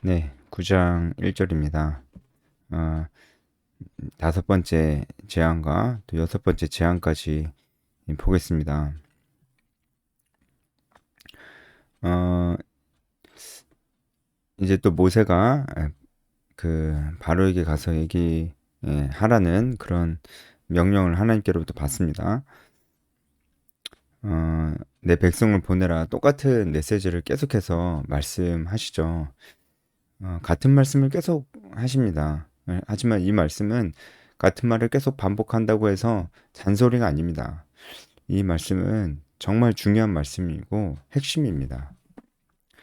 네, 9장 1절입니다. 어, 다섯 번째 재앙과 또 여섯 번째 재앙까지 보겠습니다. 어, 이제 또 모세가 그 바로에게 가서 얘기하라는 그런 명령을 하나님께로부터 받습니다. 내 백성을 보내라, 똑같은 메시지를 계속해서 말씀하시죠. 같은 말씀을 계속 하십니다. 하지만 이 말씀은 같은 말을 계속 반복한다고 해서 잔소리가 아닙니다. 이 말씀은 정말 중요한 말씀이고 핵심입니다.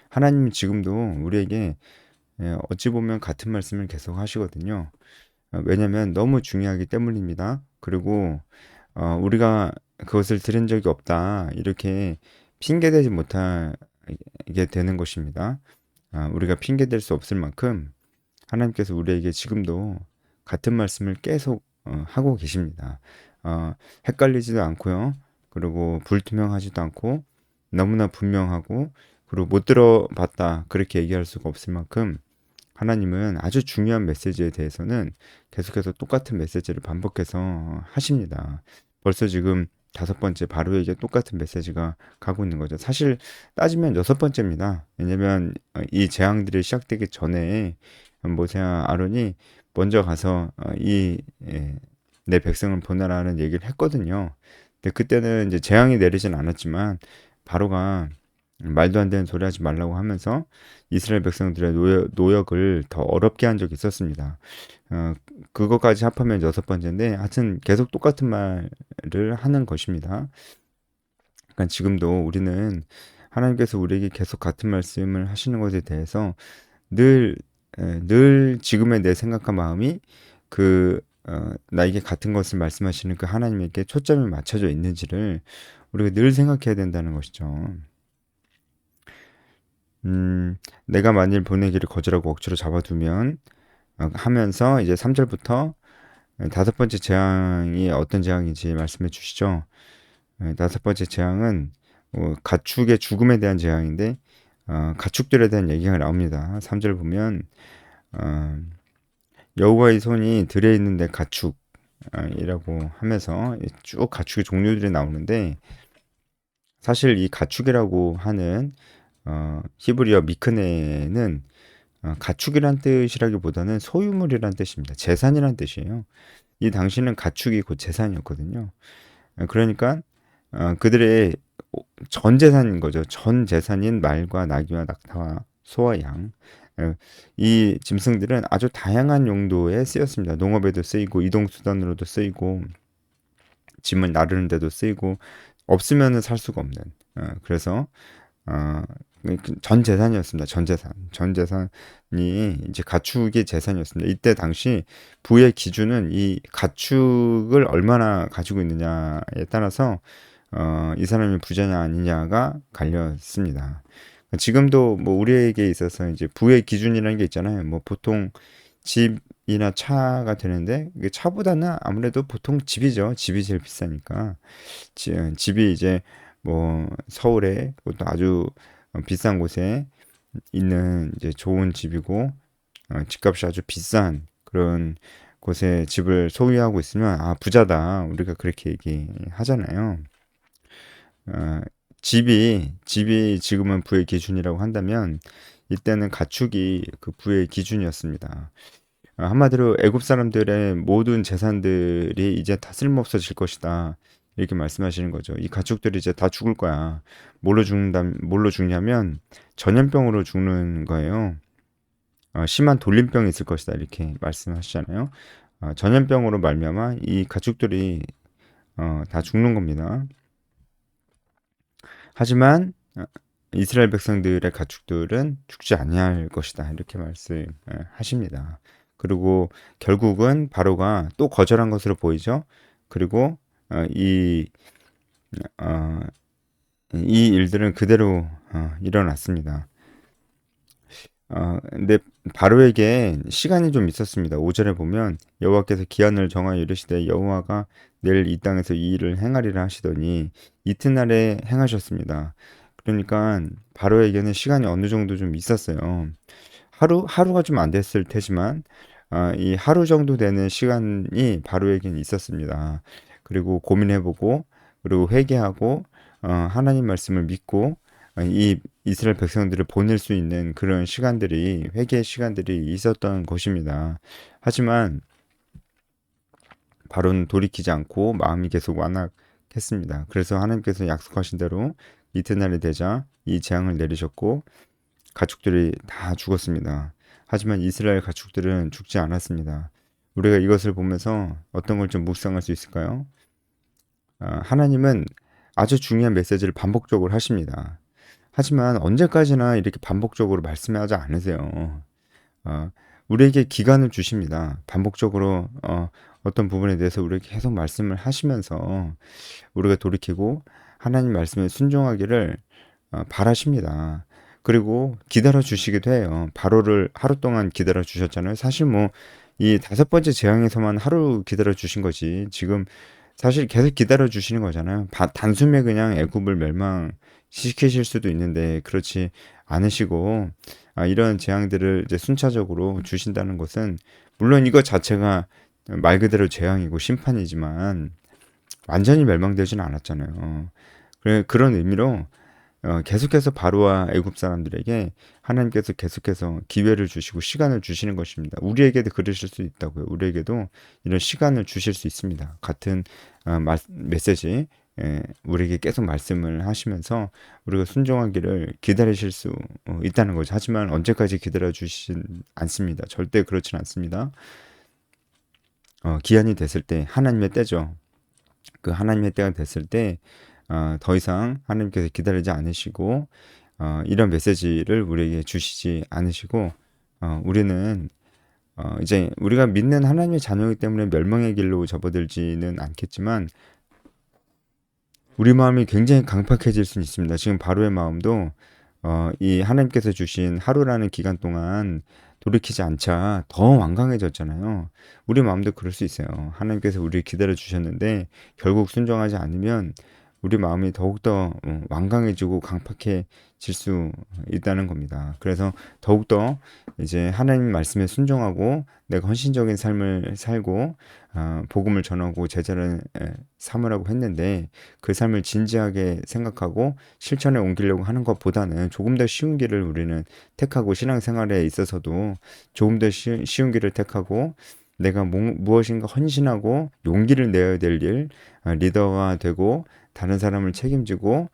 하나님은 지금도 우리에게 어찌 보면 같은 말씀을 계속 하시거든요. 왜냐하면 너무 중요하기 때문입니다. 그리고 우리가 그것을 들은 적이 없다, 이렇게 핑계대지 못하게 되는 것입니다. 우리가 핑계댈 수 없을 만큼 하나님께서 우리에게 지금도 같은 말씀을 계속 하고 계십니다. 헷갈리지도 않고요. 그리고 불투명하지도 않고 너무나 분명하고, 그리고 못 들어봤다 그렇게 얘기할 수가 없을 만큼 하나님은 아주 중요한 메시지에 대해서는 계속해서 똑같은 메시지를 반복해서 하십니다. 벌써 지금 다섯 번째 바로에게 똑같은 메시지가 가고 있는 거죠. 사실 따지면 여섯 번째입니다. 왜냐면 이 재앙들이 시작되기 전에 모세와 아론이 먼저 가서 내 백성을 보내라는 얘기를 했거든요. 근데 그때는 이제 재앙이 내리진 않았지만 바로가 말도 안 되는 소리 하지 말라고 하면서 이스라엘 백성들의 노역을 더 어렵게 한 적이 있었습니다. 어, 그것까지 합하면 여섯 번째인데, 하여튼 계속 똑같은 말을 하는 것입니다. 그러니까 지금도 우리는 하나님께서 우리에게 계속 같은 말씀을 하시는 것에 대해서 늘, 늘 지금의 내 생각과 마음이 나에게 같은 것을 말씀하시는 그 하나님에게 초점이 맞춰져 있는지를 우리가 늘 생각해야 된다는 것이죠. 내가 만일 보내기를 거절하고 억지로 잡아두면 하면서 이제 3절부터 다섯 번째 재앙이 어떤 재앙인지 말씀해 주시죠. 다섯 번째 재앙은 가축의 죽음에 대한 재앙인데, 가축들에 대한 얘기가 나옵니다. 3절 보면 어, 여호와의 손이 들에 있는데 가축이라고 하면서 쭉 가축의 종류들이 나오는데, 사실 이 가축이라고 하는 히브리어 미크네는 가축이란 뜻이라기보다는 소유물이란 뜻입니다. 재산이란 뜻이에요. 이 당시는 가축이 곧 재산이었거든요. 그러니까 그들의 전 재산인 거죠. 전 재산인 말과 나귀와 낙타와 소와 양. 이 짐승들은 아주 다양한 용도에 쓰였습니다. 농업에도 쓰이고 이동수단으로도 쓰이고 짐을 나르는 데도 쓰이고 없으면 살 수가 없는. 그래서 어, 전 재산이었습니다. 전 재산. 전 재산이 이제 가축의 재산이었습니다. 이때 당시 부의 기준은 이 가축을 얼마나 가지고 있느냐에 따라서 이 사람이 부자냐 아니냐가 갈렸습니다. 지금도 뭐 우리에게 있어서 이제 부의 기준이라는 게 있잖아요. 뭐 보통 집이나 차가 되는데, 이게 차보다는 아무래도 보통 집이죠. 집이 제일 비싸니까. 집이 이제 뭐 서울에 또 아주 비싼 곳에 있는 이제 좋은 집이고, 집값이 아주 비싼 그런 곳에 집을 소유하고 있으면 부자다, 우리가 그렇게 얘기하잖아요. 어, 집이 지금은 부의 기준이라고 한다면 이때는 가축이 그 부의 기준이었습니다. 한마디로 애굽 사람들의 모든 재산들이 이제 다 쓸모없어질 것이다, 이렇게 말씀하시는 거죠. 이 가축들이 이제 다 죽을 거야. 뭘로 죽냐면 전염병으로 죽는 거예요. 심한 돌림병이 있을 것이다, 이렇게 말씀하시잖아요. 전염병으로 말미암아 이 가축들이 다 죽는 겁니다. 하지만 이스라엘 백성들의 가축들은 죽지 아니할 것이다, 이렇게 말씀하십니다. 그리고 결국은 바로가 또 거절한 것으로 보이죠. 그리고 이 어, 이 일들은 그대로 일어났습니다. 근데 바로에게 시간이 좀 있었습니다. 5절에 보면 여호와께서 기한을 정하여 이르시되 여호와가 내일 이 땅에서 이 일을 행하리라 하시더니 이튿날에 행하셨습니다. 그러니까 바로에게는 시간이 어느 정도 좀 있었어요. 하루가 좀 안 됐을 테지만 이 하루 정도 되는 시간이 바로에겐 있었습니다. 그리고 고민해보고 그리고 회개하고 하나님 말씀을 믿고 이 이스라엘 백성들을 보낼 수 있는 그런 시간들이 회개의 시간들이 있었던 것입니다. 하지만 바로는 돌이키지 않고 마음이 계속 완악했습니다. 그래서 하나님께서 약속하신 대로 이튿날이 되자 이 재앙을 내리셨고 가축들이 다 죽었습니다. 하지만 이스라엘 가축들은 죽지 않았습니다. 우리가 이것을 보면서 어떤 걸 좀 묵상할 수 있을까요? 하나님은 아주 중요한 메시지를 반복적으로 하십니다. 하지만 언제까지나 이렇게 반복적으로 말씀하지 않으세요. 어, 우리에게 기간을 주십니다. 반복적으로 어떤 부분에 대해서 우리에게 계속 말씀을 하시면서 우리가 돌이키고 하나님 말씀에 순종하기를 바라십니다. 그리고 기다려 주시기도 해요. 바로를 하루 동안 기다려 주셨잖아요. 사실 뭐 이 다섯 번째 재앙에서만 하루 기다려 주신 거지. 지금 사실 계속 기다려 주시는 거잖아요. 단숨에 그냥 애굽을 멸망시키실 수도 있는데 그렇지 않으시고 이런 재앙들을 이제 순차적으로 주신다는 것은 물론 이것 자체가 말 그대로 재앙이고 심판이지만 완전히 멸망되지는 않았잖아요. 그런 의미로 계속해서 바로와 애굽 사람들에게 하나님께서 계속해서 기회를 주시고 시간을 주시는 것입니다. 우리에게도 그러실 수 있다고요. 우리에게도 이런 시간을 주실 수 있습니다. 같은 메시지 우리에게 계속 말씀을 하시면서 우리가 순종하기를 기다리실 수 있다는 거죠. 하지만 언제까지 기다려 주시진 않습니다. 절대 그렇진 않습니다. 기한이 됐을 때 하나님의 때죠. 그 하나님의 때가 됐을 때 더 이상 하나님께서 기다리지 않으시고 이런 메시지를 우리에게 주시지 않으시고 우리는 이제 우리가 믿는 하나님의 자녀이기 때문에 멸망의 길로 접어들지는 않겠지만 우리 마음이 굉장히 강팍해질 수는 있습니다. 지금 바로의 마음도 이 하나님께서 주신 하루라는 기간 동안 돌이키지 않자 더 완강해졌잖아요. 우리 마음도 그럴 수 있어요. 하나님께서 우리를 기다려 주셨는데 결국 순종하지 않으면 우리 마음이 더욱더 완강해지고 강팍해질 수 있다는 겁니다. 그래서 더욱더 이제 하나님 말씀에 순종하고 내가 헌신적인 삶을 살고 복음을 전하고 제자를 삼으라고 했는데 그 삶을 진지하게 생각하고 실천에 옮기려고 하는 것보다는 조금 더 쉬운 길을 우리는 택하고 신앙생활에 있어서도 조금 더 쉬운 길을 택하고 내가 무엇인가 헌신하고 용기를 내야 될 일, 리더가 되고 다른 사람을 책임지고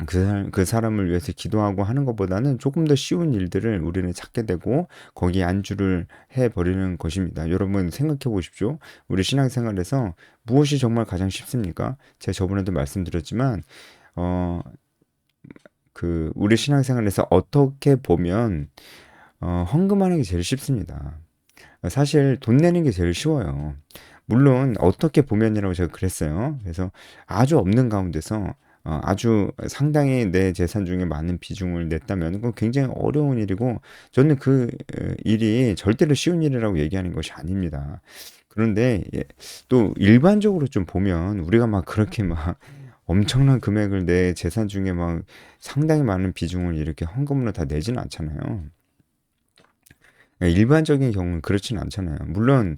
그 사람을 위해서 기도하고 하는 것보다는 조금 더 쉬운 일들을 우리는 찾게 되고 거기에 안주를 해버리는 것입니다. 여러분 생각해 보십시오. 우리 신앙생활에서 무엇이 정말 가장 쉽습니까? 제가 저번에도 말씀드렸지만 우리 신앙생활에서 어떻게 보면 헌금하는 게 제일 쉽습니다. 사실 돈 내는 게 제일 쉬워요. 물론 어떻게 보면이라고 제가 그랬어요. 그래서 아주 없는 가운데서 아주 상당히 내 재산 중에 많은 비중을 냈다면 그건 굉장히 어려운 일이고 저는 그 일이 절대로 쉬운 일이라고 얘기하는 것이 아닙니다. 그런데 또 일반적으로 좀 보면 우리가 막 그렇게 막 엄청난 금액을 내 재산 중에 막 상당히 많은 비중을 이렇게 헌금으로 다 내지는 않잖아요. 일반적인 경우는 그렇지는 않잖아요. 물론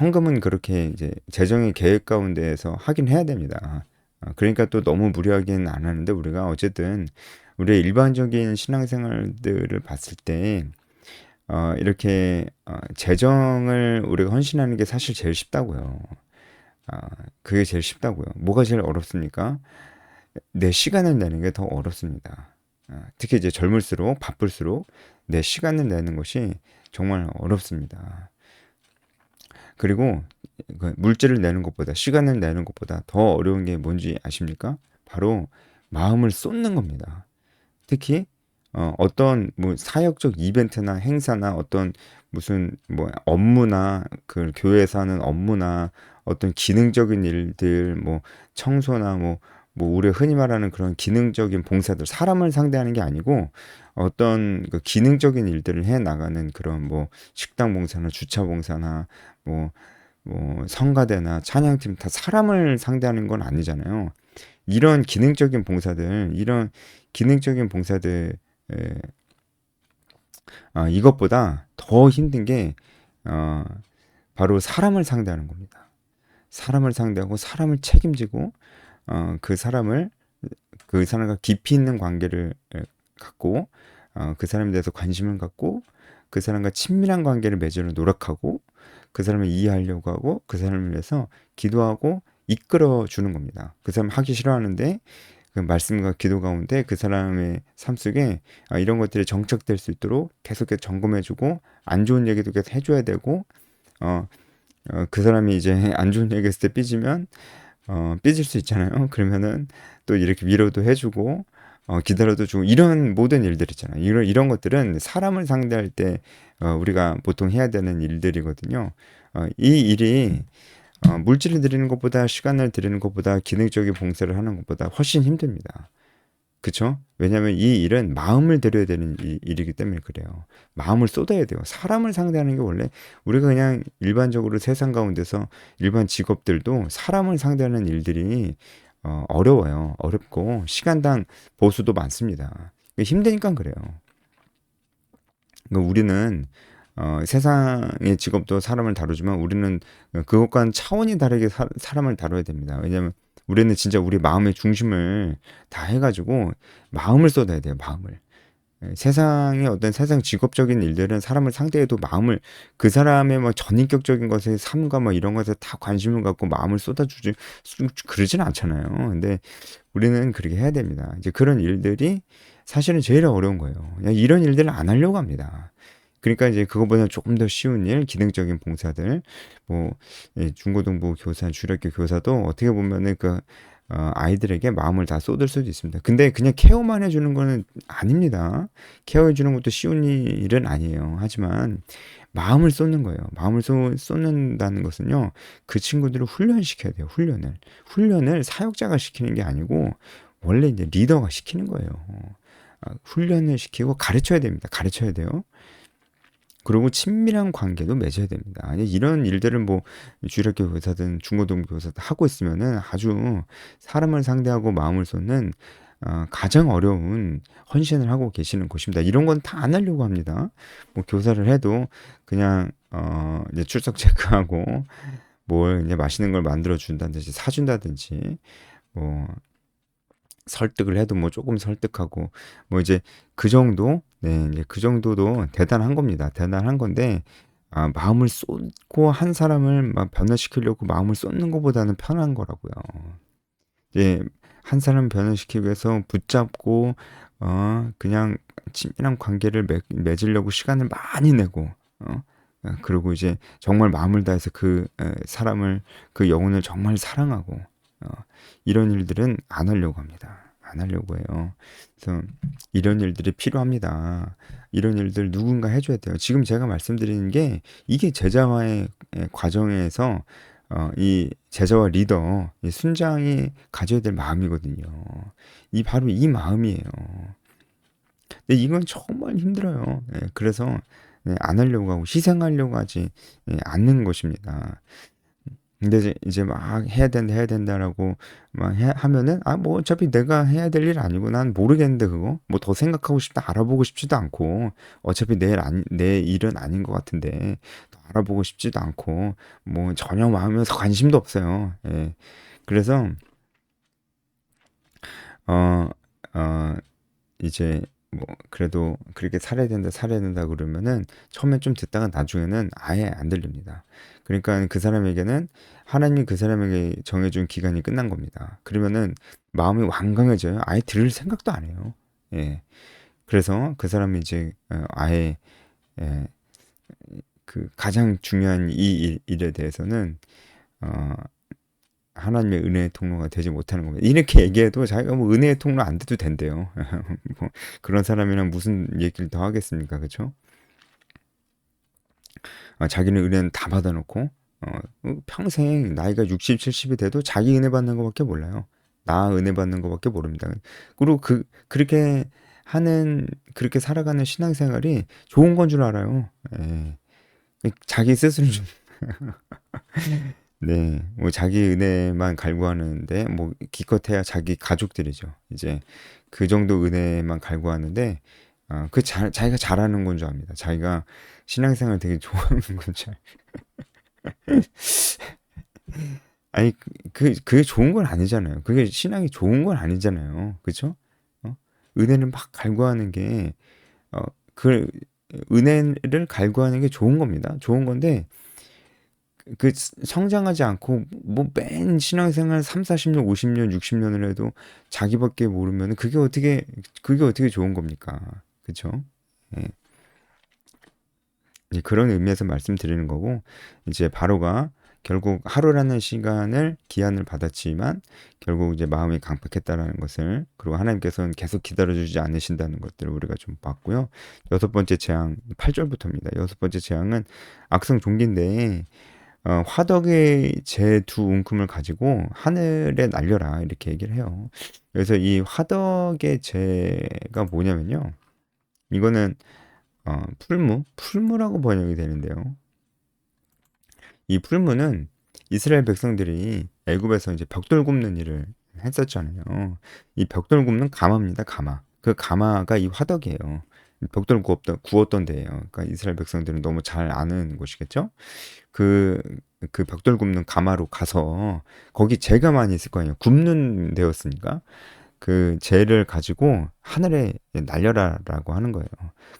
헌금은 그렇게 이제 재정의 계획 가운데에서 하긴 해야 됩니다. 그러니까 또 너무 무리하게는 안 하는데 우리가 어쨌든 우리의 일반적인 신앙생활들을 봤을 때 이렇게 재정을 우리가 헌신하는 게 사실 제일 쉽다고요. 그게 제일 쉽다고요. 뭐가 제일 어렵습니까? 내 시간을 내는 게 더 어렵습니다. 특히 이제 젊을수록 바쁠수록 내 시간을 내는 것이 정말 어렵습니다. 그리고 물질을 내는 것보다 시간을 내는 것보다 더 어려운 게 뭔지 아십니까? 바로 마음을 쏟는 겁니다. 특히 어떤 뭐 사역적 이벤트나 행사나 어떤 무슨 뭐 업무나 그 교회에서 하는 업무나 어떤 기능적인 일들 뭐 청소나 뭐 우리 흔히 말하는 그런 기능적인 봉사들 사람을 상대하는 게 아니고 어떤 그 기능적인 일들을 해 나가는 그런 뭐 식당 봉사나 주차 봉사나 뭐 성가대나 찬양팀 다 사람을 상대하는 건 아니잖아요. 이런 기능적인 봉사들 이것보다 더 힘든 게 어, 바로 사람을 상대하는 겁니다. 사람을 상대하고 사람을 책임지고 그 사람을 그 사람과 깊이 있는 관계를 갖고 그 사람에 대해서 관심을 갖고 그 사람과 친밀한 관계를 맺으려 노력하고 그 사람을 이해하려고 하고 그 사람을 위해서 기도하고 이끌어 주는 겁니다. 그 사람 하기 싫어하는데 그 말씀과 기도 가운데 그 사람의 삶 속에 이런 것들이 정착될 수 있도록 계속해서 점검해주고 안 좋은 얘기도 계속 해줘야 되고 어, 그 사람이 이제 안 좋은 얘기 했을 때 삐지면 삐질 수 있잖아요. 그러면은 또 이렇게 위로도 해주고 기다려도 주고 이런 모든 일들 있잖아요. 이런 것들은 사람을 상대할 때 우리가 보통 해야 되는 일들이거든요. 이 일이 물질을 드리는 것보다 시간을 드리는 것보다 기능적인 봉사를 하는 것보다 훨씬 힘듭니다. 그쵸? 왜냐하면 이 일은 마음을 들여야 되는 일이기 때문에 그래요. 마음을 쏟아야 돼요. 사람을 상대하는 게 원래 우리가 그냥 일반적으로 세상 가운데서 일반 직업들도 사람을 상대하는 일들이 어려워요. 어렵고 시간당 보수도 많습니다. 힘드니까 그래요. 그러니까 우리는 세상의 직업도 사람을 다루지만 우리는 그것과는 차원이 다르게 사람을 다뤄야 됩니다. 왜냐하면 우리는 진짜 우리 마음의 중심을 다 해가지고 마음을 쏟아야 돼요. 마음을. 세상의 어떤 세상 직업적인 일들은 사람을 상대해도 마음을 그 사람의 뭐 전인격적인 것에 삶과 뭐 이런 것에 다 관심을 갖고 마음을 쏟아주지 그러진 않잖아요. 근데 우리는 그렇게 해야 됩니다. 이제 그런 일들이 사실은 제일 어려운 거예요. 그냥 이런 일들을 안 하려고 합니다. 그러니까 이제 그거보다 조금 더 쉬운 일, 기능적인 봉사들, 뭐 중고등부 교사, 주력교 교사도 어떻게 보면은 아이들에게 마음을 다 쏟을 수도 있습니다. 근데 그냥 케어만 해주는 거는 아닙니다. 케어해주는 것도 쉬운 일은 아니에요. 하지만 마음을 쏟는 거예요. 마음을 쏟는다는 것은요, 그 친구들을 훈련시켜야 돼요. 훈련을 사역자가 시키는 게 아니고 원래 이제 리더가 시키는 거예요. 훈련을 시키고 가르쳐야 됩니다. 가르쳐야 돼요. 그리고 친밀한 관계도 맺어야 됩니다. 아니, 이런 일들을 뭐 주일학교 교사든 중고등부 교사든 하고 있으면은 아주 사람을 상대하고 마음을 쏟는 가장 어려운 헌신을 하고 계시는 것입니다. 이런 건 다 안 하려고 합니다. 뭐 교사를 해도 그냥 이제 출석 체크하고 뭘 이제 맛있는 걸 만들어 준다든지 사준다든지 뭐 설득을 해도 뭐 조금 설득하고 뭐 이제 그 정도 네 이제 그 정도도 대단한 겁니다. 대단한 건데 마음을 쏟고 한 사람을 막 변화시키려고 마음을 쏟는 것보다는 편한 거라고요. 이제 한 사람 변화시키기 위해서 붙잡고 그냥 친밀한 관계를 맺으려고 시간을 많이 내고 그리고 이제 정말 마음을 다해서 사람을 그 영혼을 정말 사랑하고 어, 이런 일들은 안 하려고 합니다. 안 하려고 해요. 그래서 이런 일들이 필요합니다. 이런 일들 누군가 해줘야 돼요. 지금 제가 말씀드리는 게 이게 제자화의 과정에서 이 제자와 리더, 이 순장이 가져야 될 마음이거든요. 바로 이 마음이에요. 근데 이건 정말 힘들어요. 그래서 안 하려고 하고 희생하려고 하지 않는 것입니다. 근데 이제 막 해야 된다라고 막 하면은 뭐 어차피 내가 해야 될 일 아니고 난 모르겠는데 그거 뭐 더 생각하고 싶다 알아보고 싶지도 않고 어차피 내 일은 아닌 것 같은데 더 알아보고 싶지도 않고 뭐 전혀 마음에서 관심도 없어요. 예. 그래서 어, 어, 이제 뭐 그래도 그렇게 살아야 된다 그러면은 처음엔 좀 듣다가 나중에는 아예 안 들립니다. 그러니까 그 사람에게는 하나님이 그 사람에게 정해준 기간이 끝난 겁니다. 그러면은 마음이 완강해져요. 아예 들을 생각도 안 해요. 예. 그래서 그 사람이 이제 아예 예, 그 가장 중요한 이 일에 대해서는 어, 하나님의 은혜의 통로가 되지 못하는 겁니다. 이렇게 얘기해도 자기가 뭐 은혜의 통로 안 돼도 된대요. 뭐 그런 사람이랑 무슨 얘기를 더 하겠습니까? 그렇죠? 자기는 은혜는 다 받아놓고 평생 나이가 60, 70이 돼도 자기 은혜 받는 것밖에 몰라요. 나 은혜 받는 것밖에 모릅니다. 그리고 그렇게 살아가는 신앙생활이 좋은 건 줄 알아요. 예. 자기 스스로 좀 네. 뭐 자기 은혜만 갈구하는데 기껏해야 자기 가족들이죠. 이제 그 정도 은혜만 갈구하는데 자기가 잘하는 건 줄 압니다. 자기가 신앙생활 되게 좋아하는 건 줄. 아니, 그게 좋은 건 아니잖아요. 그게 신앙이 좋은 건 아니잖아요. 그쵸? 어? 은혜를 막 갈구하는 게, 어, 그, 은혜를 갈구하는 게 좋은 겁니다. 좋은 건데, 성장하지 않고, 뭐, 맨 신앙생활 3, 40년, 50년, 60년을 해도 자기밖에 모르면, 그게 어떻게 좋은 겁니까? 그쵸? 예. 이제 그런 의미에서 말씀드리는 거고, 이제 바로가 결국 하루라는 시간을 기한을 받았지만 결국 이제 마음이 강팍했다라는 것을, 그리고 하나님께서는 계속 기다려주지 않으신다는 것들을 우리가 좀 봤고요. 여섯 번째 재앙 8절부터입니다. 여섯 번째 재앙은 악성 종기인데, 화덕의 제 두 움큼을 가지고 하늘에 날려라 이렇게 얘기를 해요. 그래서 이 화덕의 제가 뭐냐면요. 이거는 풀무라고 번역이 되는데요. 이 풀무는 이스라엘 백성들이 애굽에서 이제 벽돌 굽는 일을 했었잖아요. 이 벽돌 굽는 가마입니다. 가마. 그 가마가 이 화덕이에요. 벽돌 구웠던 데예요. 그러니까 이스라엘 백성들은 너무 잘 아는 곳이겠죠. 그, 그 벽돌 굽는 가마로 가서 거기 재가 많이 있을 거 아니에요. 굽는 데였으니까. 그 재를 가지고 하늘에 날려라라고 하는 거예요.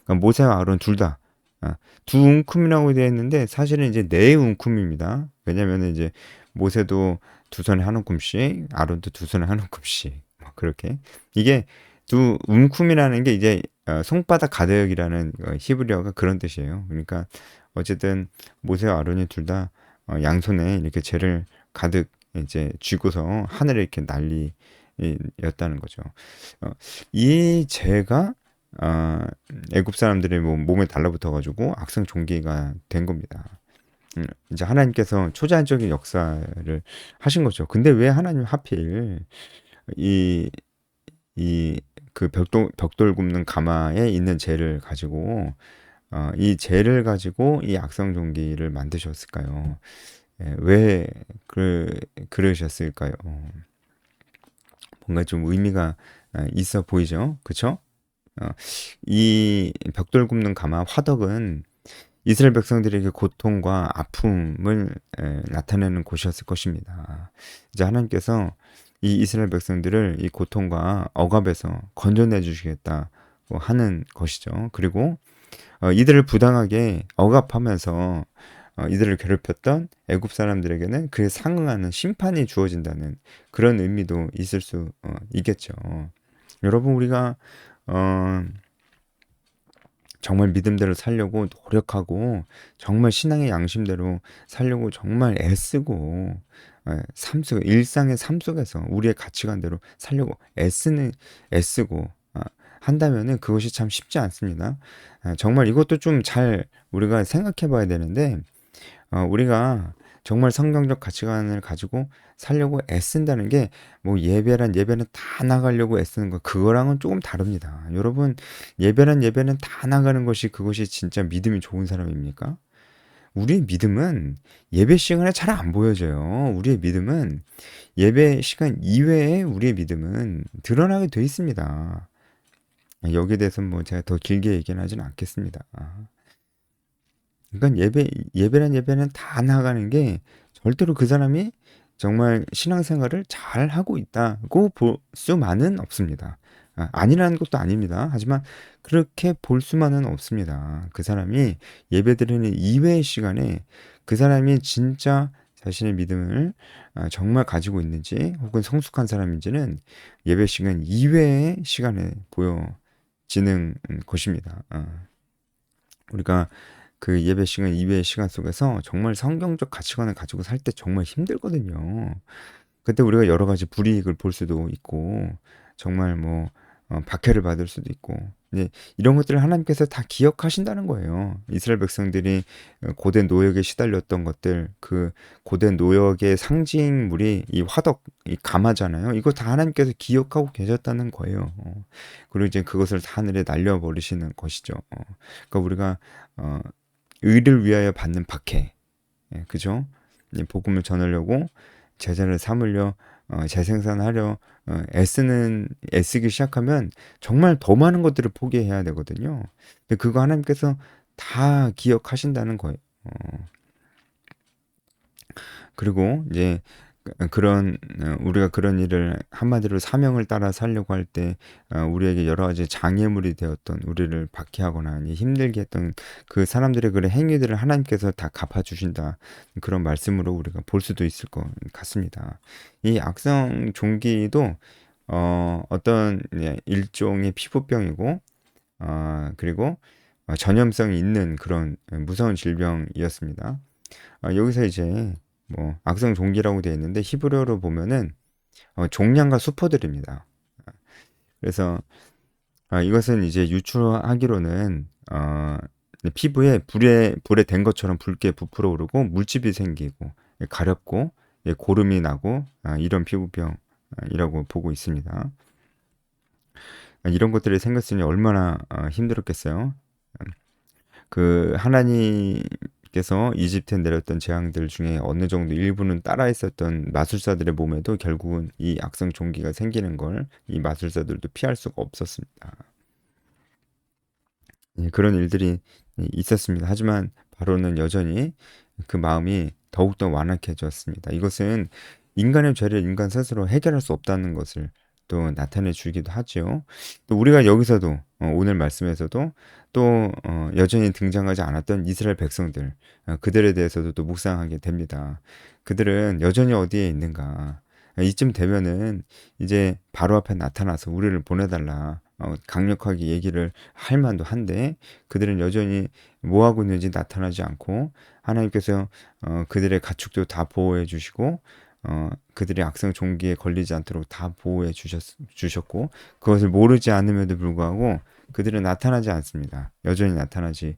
그러니까 모세와 아론 둘 다. 두 웅큼이라고 되어 있는데 사실은 이제 네 웅큼입니다. 왜냐면 이제 모세도 두 손에 한 움큼씩, 아론도 두 손에 한 움큼씩, 뭐 그렇게. 이게 두 웅큼이라는 게 이제 손바닥 가득이라는 히브리어가 그런 뜻이에요. 그러니까 어쨌든 모세와 아론이 둘 다 양손에 이렇게 재를 가득 이제 쥐고서 하늘에 이렇게 난리였다는 거죠. 이 재가 애굽 사람들의 몸에 달라붙어 가지고 악성 종기가 된 겁니다. 이제 하나님께서 초자연적인 역사를 하신 거죠. 근데 왜 하나님 하필 이 그 벽돌 굽는 가마에 있는 재를 가지고 이 재를 가지고 이 악성 종기를 만드셨을까요? 예, 왜 그러셨을까요? 뭔가 좀 의미가 있어 보이죠? 그쵸? 어, 이 벽돌 굽는 가마 화덕은 이스라엘 백성들에게 고통과 아픔을 나타내는 곳이었을 것입니다. 이제 하나님께서 이 이스라엘 백성들을 이 고통과 억압에서 건져내 주시겠다고 하는 것이죠. 그리고 이들을 부당하게 억압하면서 이들을 괴롭혔던 애굽 사람들에게는 그에 상응하는 심판이 주어진다는 그런 의미도 있을 수 있겠죠. 여러분, 우리가 어, 정말 믿음대로 살려고 노력하고 정말 신앙의 양심대로 살려고 정말 애쓰고 일상의 삶 속에서 우리의 가치관대로 살려고 애쓰고 한다면은 그것이 참 쉽지 않습니다. 정말 이것도 좀 잘 우리가 생각해 봐야 되는데, 우리가 정말 성경적 가치관을 가지고 살려고 애쓴다는 게 뭐 예배는 다 나가려고 애쓰는 거 그거랑은 조금 다릅니다. 여러분, 예배는 다 나가는 것이 그것이 진짜 믿음이 좋은 사람입니까? 우리의 믿음은 예배 시간에 잘 안 보여져요. 우리의 믿음은 예배 시간 이외에 우리의 믿음은 드러나게 돼 있습니다. 여기에 대해서는 뭐 제가 더 길게 얘기는 하지는 않겠습니다. 그러니까 예배는 다 나가는 게 절대로 그 사람이 정말 신앙생활을 잘 하고 있다고 볼 수만은 없습니다. 아니라는 것도 아닙니다. 하지만 그렇게 볼 수만은 없습니다. 그 사람이 예배드리는 이외의 시간에 그 사람이 진짜 자신의 믿음을 정말 가지고 있는지 혹은 성숙한 사람인지는 예배 시간 이외의 시간에 보여지는 것입니다. 우리가 그 예배 시간 이외의 시간 속에서 정말 성경적 가치관을 가지고 살 때 정말 힘들거든요. 그때 우리가 여러 가지 불이익을 볼 수도 있고 정말 뭐 박해를 받을 수도 있고 이제 이런 것들을 하나님께서 다 기억하신다는 거예요. 이스라엘 백성들이 고된 노역에 시달렸던 것들, 그 고된 노역의 상징물이 이 화덕, 이 가마잖아요. 이거 다 하나님께서 기억하고 계셨다는 거예요. 그리고 이제 그것을 하늘에 날려버리시는 것이죠. 그러니까 우리가 의를 위하여 받는 박해, 예, 그죠? 이 복음을 전하려고 제자를 삼으려 재생산하려 애쓰기 시작하면 정말 더 많은 것들을 포기해야 되거든요. 근데 그거 하나님께서 다 기억하신다는 거예요. 그리고 이제 그런 우리가 그런 일을 한마디로 사명을 따라 살려고 할 때 우리에게 여러 가지 장애물이 되었던 우리를 박해하거나 아니 힘들게 했던 그 사람들의 그런 행위들을 하나님께서 다 갚아주신다 그런 말씀으로 우리가 볼 수도 있을 것 같습니다. 이 악성 종기도 어떤 일종의 피부병이고 그리고 전염성이 있는 그런 무서운 질병이었습니다. 여기서 이제 뭐 악성 종기라고 되어 있는데 히브리어로 보면은 종량과 수포들입니다. 그래서 이것은 이제 유추하기로는 피부에 불에 댄 것처럼 붉게 부풀어 오르고 물집이 생기고 가렵고 고름이 나고 이런 피부병이라고 보고 있습니다. 이런 것들이 생겼으니 얼마나 힘들었겠어요. 그 하나님께서 이집트에 내렸던 재앙들 중에 어느 정도 일부는 따라 있었던 마술사들의 몸에도 결국은 이 악성 종기가 생기는 걸 이 마술사들도 피할 수가 없었습니다. 그런 일들이 있었습니다. 하지만 바로는 여전히 그 마음이 더욱더 완악해졌습니다. 이것은 인간의 죄를 인간 스스로 해결할 수 없다는 것을 또 나타내 주기도 하죠. 또 우리가 여기서도 오늘 말씀에서도 또 여전히 등장하지 않았던 이스라엘 백성들 그들에 대해서도 또 묵상하게 됩니다. 그들은 여전히 어디에 있는가? 이쯤 되면은 이제 바로 앞에 나타나서 우리를 보내달라. 강력하게 얘기를 할 만도 한데 그들은 여전히 뭐 하고 있는지 나타나지 않고 하나님께서 그들의 가축도 다 보호해 주시고 그들의 악성 종기에 걸리지 않도록 다 보호해 주셨고 그것을 모르지 않음에도 불구하고 그들은 나타나지 않습니다. 여전히 나타나지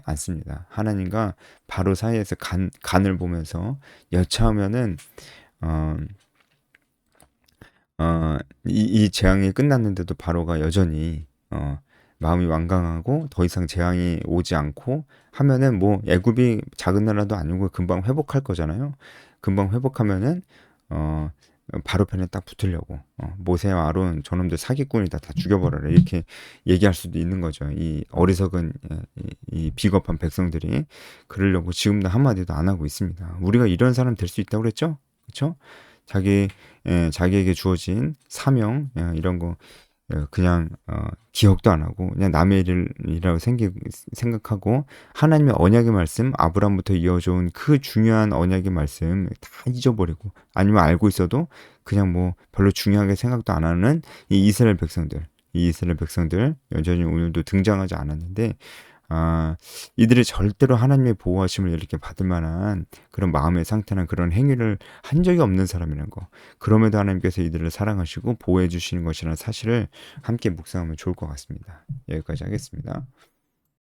않습니다. 하나님과 바로 사이에서 간을 보면서 여차하면은 어, 이 재앙이 끝났는데도 바로가 여전히 마음이 완강하고 더 이상 재앙이 오지 않고 하면은 뭐 애굽이 작은 나라도 아니고 금방 회복할 거잖아요. 금방 회복하면은 어, 바로 편에 딱 붙으려고 모세와 아론 저놈들 사기꾼이다 다 죽여버려라 이렇게 얘기할 수도 있는 거죠. 이 어리석은 이 비겁한 백성들이 그러려고 지금도 한마디도 안 하고 있습니다. 우리가 이런 사람 될 수 있다고 그랬죠? 그렇죠? 자기에게 주어진 사명 이런 거 그냥 기억도 안 하고 그냥 남의 일이라고 생각하고 하나님의 언약의 말씀 아브라함부터 이어져온 그 중요한 언약의 말씀 다 잊어버리고 아니면 알고 있어도 그냥 뭐 별로 중요하게 생각도 안 하는 이 이스라엘 백성들 여전히 오늘도 등장하지 않았는데 이들이 절대로 하나님의 보호하심을 이렇게 받을 만한 그런 마음의 상태나 그런 행위를 한 적이 없는 사람이라는 거. 그럼에도 하나님께서 이들을 사랑하시고 보호해 주시는 것이라는 사실을 함께 묵상하면 좋을 것 같습니다. 여기까지 하겠습니다.